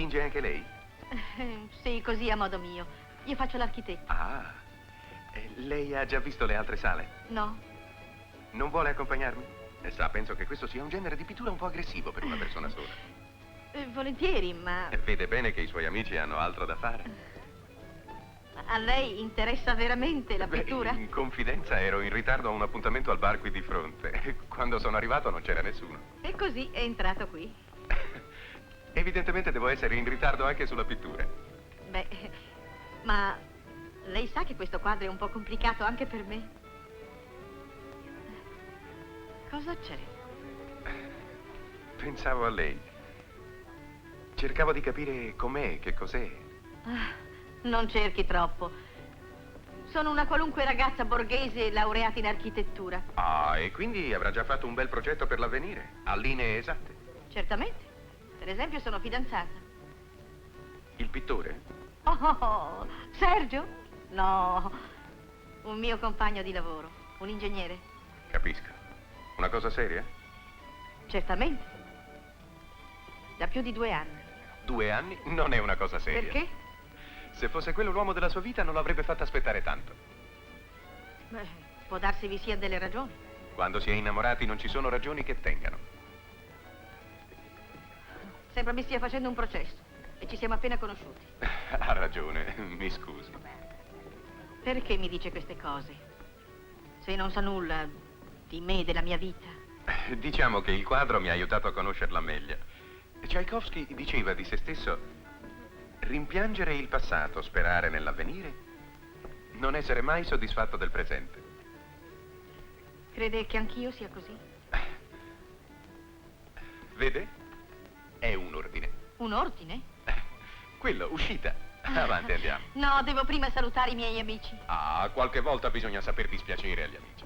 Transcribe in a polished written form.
dipinge anche lei? Sì, così a modo mio. Io faccio l'architetto. Ah, lei ha già visto le altre sale? No? Non vuole accompagnarmi? Sa, penso che questo sia un genere di pittura un po' aggressivo per una persona sola. Volentieri, ma Vede bene che i suoi amici hanno altro da fare. a lei interessa veramente la pittura? In confidenza ero in ritardo a un appuntamento al bar qui di fronte. Quando sono arrivato non c'era nessuno. E così è entrato qui. Evidentemente devo essere in ritardo anche sulla pittura. Beh, ma lei sa che questo quadro è un po' complicato anche per me? Cosa c'è? Pensavo a lei. Cercavo di capire com'è, che cos'è. Non cerchi troppo. Sono una qualunque ragazza borghese laureata in architettura. Ah, e quindi avrà già fatto un bel progetto per l'avvenire? Ha linee esatte? Certamente. Per esempio, sono fidanzata. Il pittore? Oh, Sergio? No, un mio compagno di lavoro, un ingegnere. Capisco. Una cosa seria? Certamente. Da più di 2 anni. 2 anni? Non è una cosa seria. Perché? Se fosse quello l'uomo della sua vita non l'avrebbe fatta aspettare tanto. Beh, può darsi vi siano delle ragioni. Quando si è innamorati non ci sono ragioni che tengano. Sembra mi stia facendo un processo e ci siamo appena conosciuti. Ha ragione, mi scusi. Perché mi dice queste cose? Se non sa nulla di me, della mia vita. Diciamo che il quadro mi ha aiutato a conoscerla meglio. Tchaikovsky diceva di se stesso: rimpiangere il passato, sperare nell'avvenire, non essere mai soddisfatto del presente. Crede che anch'io sia così? Vede? È un ordine. Un ordine? Quello, uscita. Avanti, andiamo. No, devo prima salutare i miei amici. Ah, qualche volta bisogna saper dispiacere agli amici.